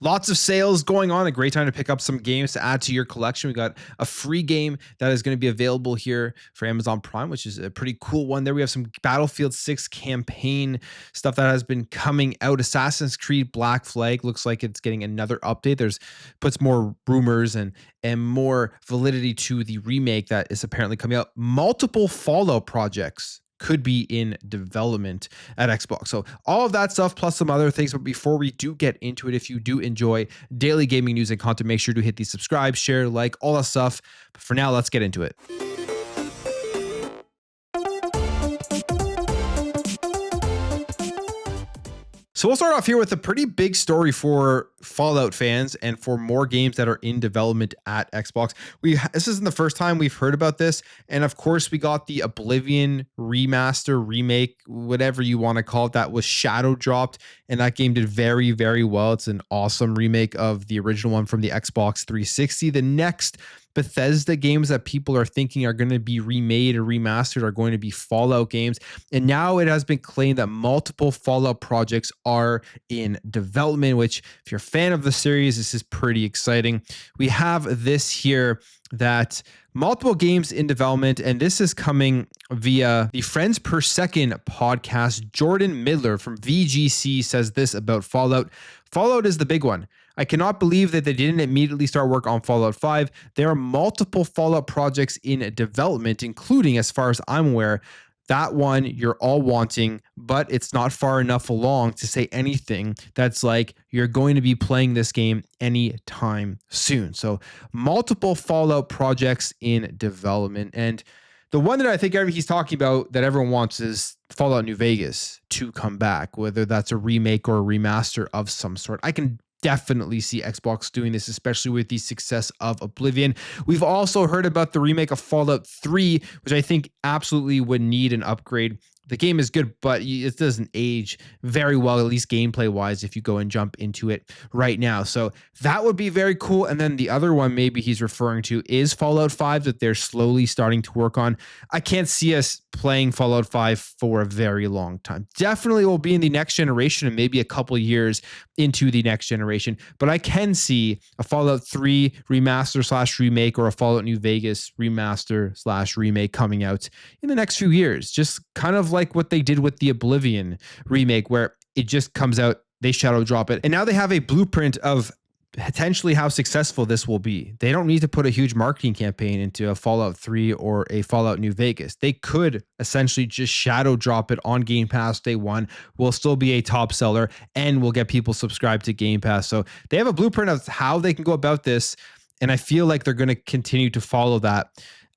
Lots of sales going on. A great time to pick up some games to add to your collection. We got a free game that is going to be available here for Amazon Prime, which is a pretty cool one. There we have some Battlefield 6 campaign stuff that has been coming out. Assassin's Creed Black Flag looks like it's getting another update. There's puts more rumors and more validity to the remake that is apparently coming out. Multiple Fallout projects could be in development at Xbox. So all of that stuff plus some other things. But before we do get into it, if you do enjoy daily gaming news and content, make sure to hit the subscribe, share, like, all that stuff. But for now, let's get into it. So we'll start off here with a pretty big story for Fallout fans and for more games that are in development at Xbox. This isn't the first time we've heard about this. And of course, we got the Oblivion remaster, remake, whatever you want to call it, that was shadow dropped. And that game did very, very well. It's an awesome remake of the original one from the Xbox 360. The next Bethesda games that people are thinking are going to be remade or remastered are going to be Fallout games. And now it has been claimed that multiple Fallout projects are in development, which if you're a fan of the series, this is pretty exciting. We have this here that multiple games in development, and this is coming via the Friends Per Second podcast. Jordan Midler from VGC says this about Fallout. Fallout is the big one. I cannot believe that they didn't immediately start work on Fallout 5. There are multiple Fallout projects in development, including, as far as I'm aware, that one you're all wanting, but it's not far enough along to say anything that's like you're going to be playing this game anytime soon. So multiple Fallout projects in development. And the one that I think he's talking about that everyone wants is Fallout New Vegas to come back, whether that's a remake or a remaster of some sort. I can definitely see Xbox doing this, especially with the success of Oblivion. We've also heard about the remake of Fallout 3, which I think absolutely would need an upgrade. The game is good, but it doesn't age very well, at least gameplay wise, if you go and jump into it right now. So that would be very cool. And then the other one maybe he's referring to is Fallout 5 that they're slowly starting to work on. I can't see us playing Fallout 5 for a very long time. Definitely will be in the next generation and maybe a couple years into the next generation. But I can see a Fallout 3 remaster / remake or a Fallout New Vegas remaster / remake coming out in the next few years. Just kind of like what they did with the Oblivion remake, where it just comes out, they shadow drop it, and now they have a blueprint of potentially how successful this will be. They don't need to put a huge marketing campaign into a Fallout 3 or a Fallout New Vegas. They could essentially just shadow drop it on Game Pass day one, will still be a top seller, and will get people subscribed to Game Pass. So they have a blueprint of how they can go about this, and I feel like they're going to continue to follow that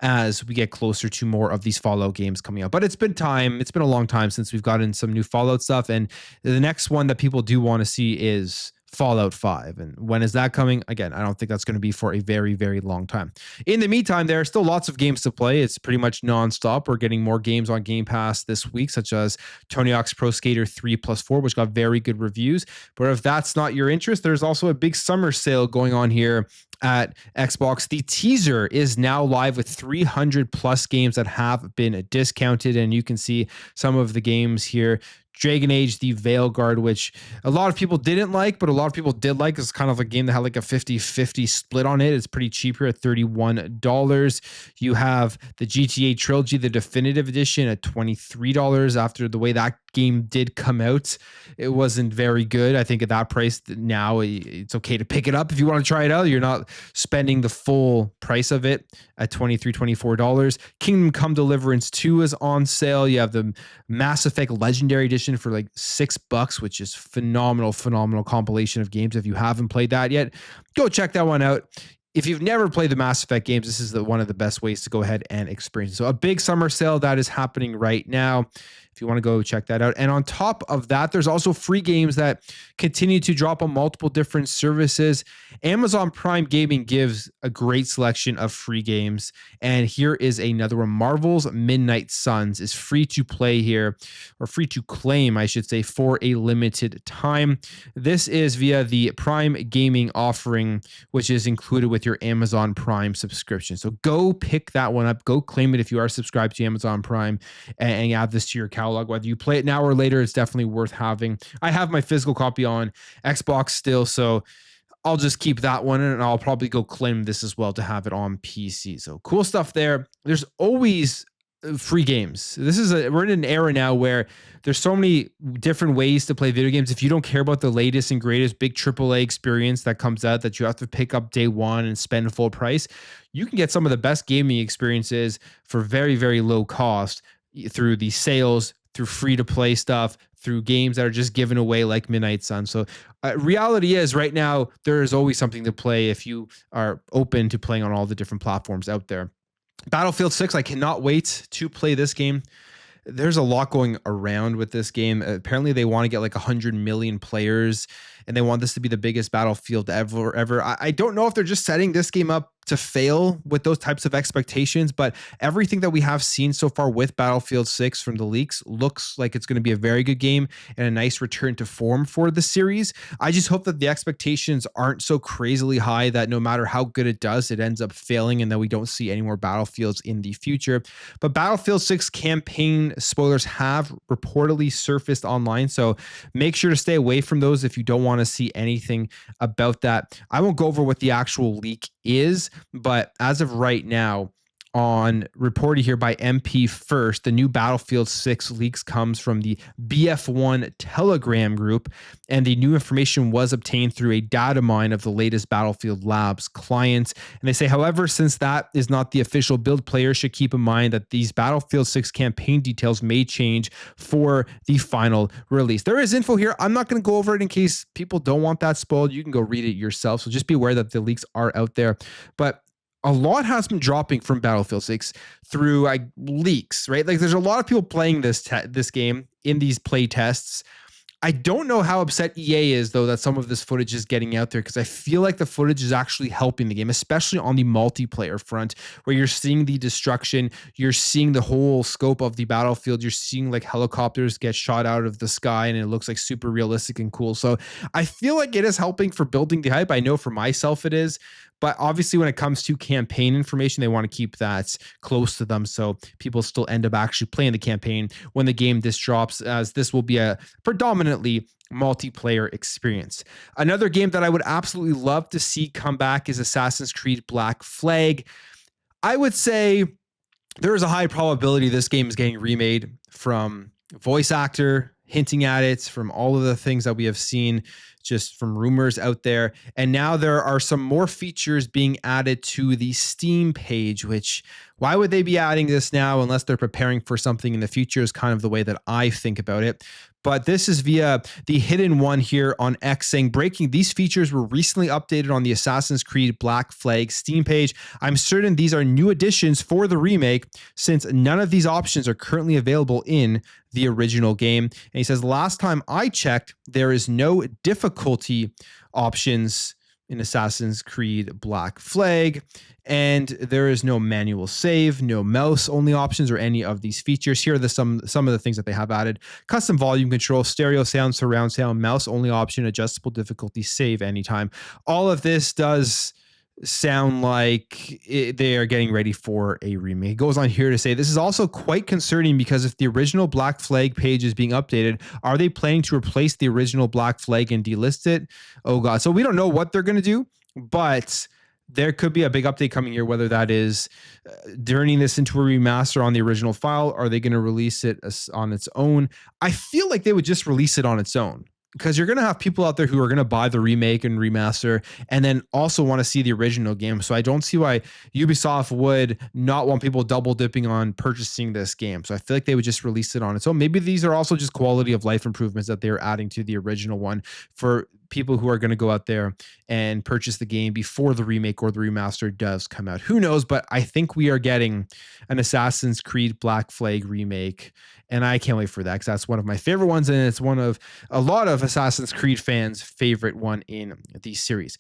as we get closer to more of these Fallout games coming out. But it's been a long time since we've gotten some new Fallout stuff. And the next one that people do want to see is Fallout 5. And when is that coming? Again, I don't think that's going to be for a very, very long time. In the meantime, there are still lots of games to play. It's pretty much nonstop. We're getting more games on Game Pass this week, such as Tony Hawk's Pro Skater 3+4, which got very good reviews. But if that's not your interest, there's also a big summer sale going on here at Xbox. The teaser is now live with 300 plus games that have been discounted, and you can see some of the games here. Dragon Age, the Veilguard, which a lot of people didn't like, but a lot of people did like. It's kind of a game that had like a 50-50 split on it. It's pretty cheap here at $31. You have the GTA Trilogy, the Definitive Edition at $23 after the way that game did come out. It wasn't very good. I think at that price now it's okay to pick it up if you want to try it out. You're not spending the full price of it at $24. Kingdom Come Deliverance 2 is on sale. You have the Mass Effect Legendary Edition for like $6, which is phenomenal compilation of games. If you haven't played that yet, go check that one out. If you've never played the Mass Effect games, this is one of the best ways to go ahead and experience it. So a big summer sale that is happening right now, if you want to go check that out. And on top of that, there's also free games that continue to drop on multiple different services. Amazon Prime Gaming gives a great selection of free games. And here is another one. Marvel's Midnight Suns is free to play here, or free to claim, I should say, for a limited time. This is via the Prime Gaming offering, which is included with your Amazon Prime subscription. So go pick that one up. Go claim it if you are subscribed to Amazon Prime and add this to your catalog. Whether you play it now or later, it's definitely worth having. I have my physical copy on Xbox still, so I'll just keep that one and I'll probably go claim this as well to have it on PC. So cool stuff there. There's always free games. We're in an era now where there's so many different ways to play video games. If you don't care about the latest and greatest big AAA experience that comes out that you have to pick up day one and spend full price, you can get some of the best gaming experiences for very, very low cost through these sales, through free to play stuff, through games that are just given away like Midnight Sun. So reality is right now, there is always something to play if you are open to playing on all the different platforms out there. Battlefield 6, I cannot wait to play this game. There's a lot going around with this game. Apparently, they want to get like 100 million players, and they want this to be the biggest Battlefield ever. I don't know if they're just setting this game up to fail with those types of expectations, but everything that we have seen so far with Battlefield 6 from the leaks looks like it's going to be a very good game and a nice return to form for the series. I just hope that the expectations aren't so crazily high that no matter how good it does, it ends up failing and that we don't see any more Battlefields in the future. But Battlefield 6 campaign spoilers have reportedly surfaced online, so make sure to stay away from those if you don't want to see anything about that. I won't go over what the actual leak is, but as of right now, on reported here by MP First, the new Battlefield 6 leaks comes from the BF1 Telegram group, and the new information was obtained through a data mine of the latest Battlefield Labs clients. And they say, however, since that is not the official build, players should keep in mind that these Battlefield 6 campaign details may change for the final release. There is info here. I'm not going to go over it in case people don't want that spoiled. You can go read it yourself. So just be aware that the leaks are out there. But a lot has been dropping from Battlefield 6 through leaks, right? Like there's a lot of people playing this game in these play tests. I don't know how upset EA is, though, that some of this footage is getting out there, because I feel like the footage is actually helping the game, especially on the multiplayer front, where you're seeing the destruction, you're seeing the whole scope of the battlefield, you're seeing like helicopters get shot out of the sky, and it looks like super realistic and cool. So I feel like it is helping for building the hype. I know for myself it is. But obviously, when it comes to campaign information, they want to keep that close to them, so people still end up actually playing the campaign when the game drops, as this will be a predominantly multiplayer experience. Another game that I would absolutely love to see come back is Assassin's Creed Black Flag. I would say there is a high probability this game is getting remade, from voice actor hinting at it, from all of the things that we have seen just from rumors out there. And now there are some more features being added to the Steam page, which, why would they be adding this now unless they're preparing for something in the future, is kind of the way that I think about it. But this is via the hidden one here on X, saying, breaking, these features were recently updated on the Assassin's Creed Black Flag Steam page. I'm certain these are new additions for the remake, since none of these options are currently available in the original game. And he says, last time I checked, there is no difficulty options in Assassin's Creed Black Flag, and there is no manual save, no mouse only options, or any of these features. Here are some of the things that they have added: custom volume control, stereo sound, surround sound, mouse only option, adjustable difficulty, save anytime. All of this does sound like they are getting ready for a remake. It goes on here to say, this is also quite concerning, because if the original Black Flag page is being updated, are they planning to replace the original Black Flag and delist it? Oh God. So we don't know what they're going to do, but there could be a big update coming here, whether that is turning this into a remaster on the original file. Are they going to release it on its own? I feel like they would just release it on its own, because you're going to have people out there who are going to buy the remake and remaster and then also want to see the original game. So I don't see why Ubisoft would not want people double dipping on purchasing this game. So I feel like they would just release it on its own. Maybe these are also just quality of life improvements that they're adding to the original one for people who are going to go out there and purchase the game before the remake or the remaster does come out. Who knows? But I think we are getting an Assassin's Creed Black Flag remake, and I can't wait for that, because that's one of my favorite ones, and it's one of a lot of Assassin's Creed fans' favorite one in the series.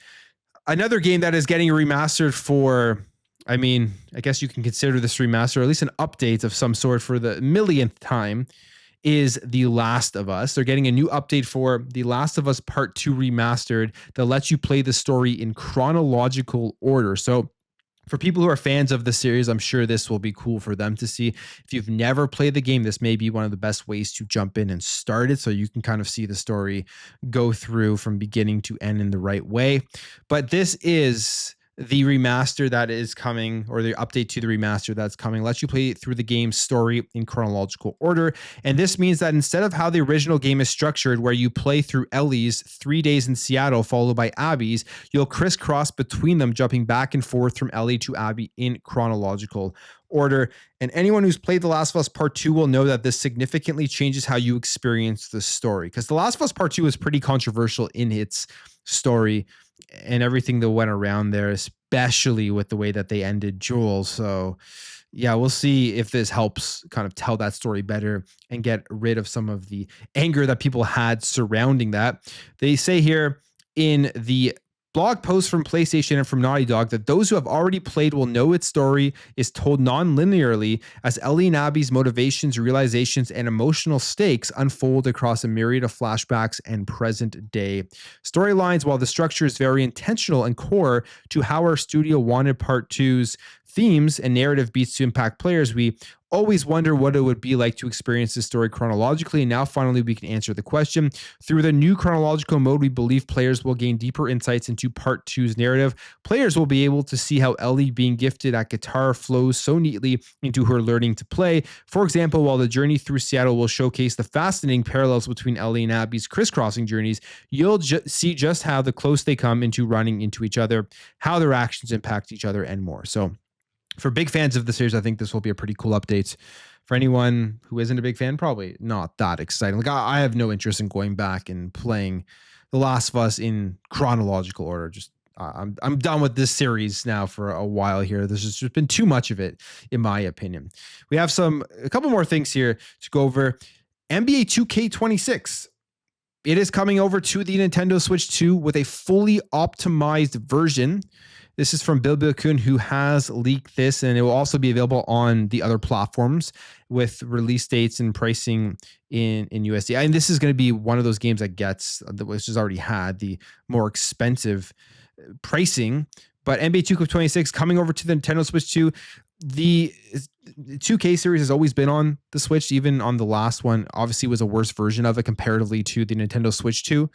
Another game that is getting remastered for, I mean, I guess you can consider this remaster, or at least an update of some sort for the millionth time, is The Last of Us. They're getting a new update for The Last of Us Part 2 Remastered that lets you play the story in chronological order. So For people who are fans of the series, I'm sure this will be cool for them to see. If you've never played the game, this may be one of the best ways to jump in and start it so you can kind of see the story go through from beginning to end in the right way. But this is the remaster that is coming, or the update to the remaster that's coming, lets you play through the game's story in chronological order. And this means that instead of how the original game is structured, where you play through Ellie's 3 days in Seattle followed by Abby's, you'll crisscross between them, jumping back and forth from Ellie to Abby in chronological order. And anyone who's played The Last of Us Part 2 will know that this significantly changes how you experience the story, because The Last of Us Part 2 is pretty controversial in its story and everything that went around there, especially with the way that they ended Joel. So yeah, we'll see if this helps kind of tell that story better and get rid of some of the anger that people had surrounding that. They say here in the blog post from PlayStation and from Naughty Dog that those who have already played will know its story is told non-linearly as Ellie and Abby's motivations, realizations, and emotional stakes unfold across a myriad of flashbacks and present day storylines. While the structure is very intentional and core to how our studio wanted Part 2's themes and narrative beats to impact players, we always wonder what it would be like to experience this story chronologically. And now finally we can answer the question. Through the new chronological mode, we believe players will gain deeper insights into Part 2's narrative. Players will be able to see how Ellie being gifted at guitar flows so neatly into her learning to play. For example, while the journey through Seattle will showcase the fascinating parallels between Ellie and Abby's crisscrossing journeys, you'll see just how the close they come into running into each other, how their actions impact each other, and more. So for big fans of the series, I think this will be a pretty cool update. For anyone who isn't a big fan, probably not that exciting. Like I have no interest in going back and playing The Last of Us in chronological order. Just I'm done with this series now for a while here. There's just been too much of it, in my opinion. We have a couple more things here to go over. NBA 2K26. It is coming over to the Nintendo Switch 2 with a fully optimized version. This is from Bill Kun, who has leaked this, and it will also be available on the other platforms with release dates and pricing in USD. And this is going to be one of those games that gets, which has already had the more expensive pricing. But NBA 2K26 coming over to the Nintendo Switch 2. The 2K series has always been on the Switch, even on the last one. Obviously, was a worse version of it comparatively to the Nintendo Switch 2.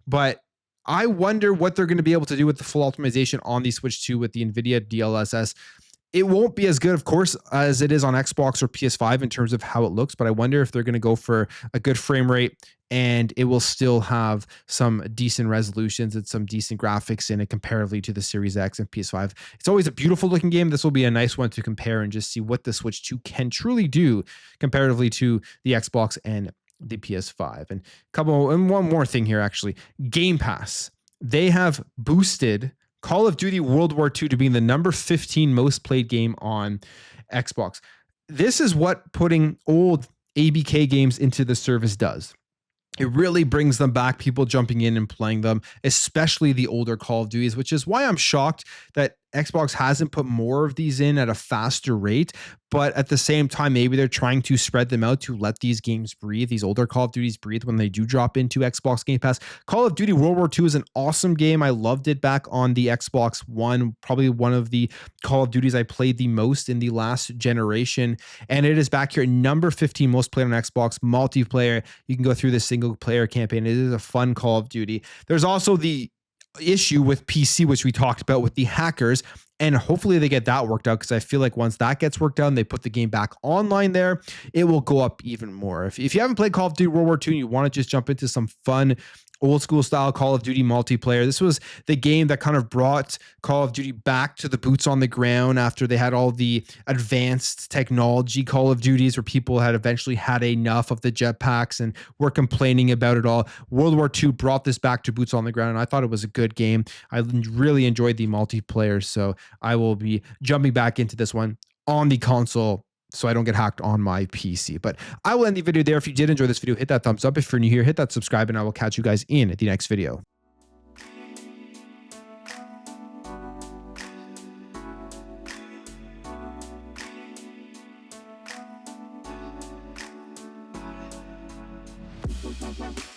But I wonder what they're going to be able to do with the full optimization on the Switch 2 with the NVIDIA DLSS. It won't be as good, of course, as it is on Xbox or PS5 in terms of how it looks, but I wonder if they're going to go for a good frame rate and it will still have some decent resolutions and some decent graphics in it comparatively to the Series X and PS5. It's always a beautiful looking game. This will be a nice one to compare and just see what the Switch 2 can truly do comparatively to the Xbox and the PS5. And one more thing here, actually. Game Pass. They have boosted Call of Duty World War II to being the number 15 most played game on Xbox. This is what putting old ABK games into the service does. It really brings them back, people jumping in and playing them, especially the older Call of Duties, which is why I'm shocked that Xbox hasn't put more of these in at a faster rate. But at the same time, maybe they're trying to spread them out to let these games breathe, these older Call of Duties breathe when they do drop into Xbox Game Pass. Call of Duty World War II is an awesome game. I loved it back on the Xbox One, probably one of the Call of Duties I played the most in the last generation. And it is back here at number 15 most played on Xbox, multiplayer. You can go through the single player campaign. It is a fun Call of Duty. There's also the issue with PC, which we talked about with the hackers, and hopefully they get that worked out, because I feel like once that gets worked out and they put the game back online there, it will go up even more. If you haven't played Call of Duty World War II and you want to just jump into some fun old school style Call of Duty multiplayer, this was the game that kind of brought Call of Duty back to the boots on the ground after they had all the advanced technology Call of Duties where people had eventually had enough of the jetpacks and were complaining about it all. World War II brought this back to boots on the ground, and I thought it was a good game. I really enjoyed the multiplayer, so I will be jumping back into this one on the console so I don't get hacked on my PC. But I will end the video there. If you did enjoy this video, hit that thumbs up. If you're new here, hit that subscribe, and I will catch you guys in the next video. Bye.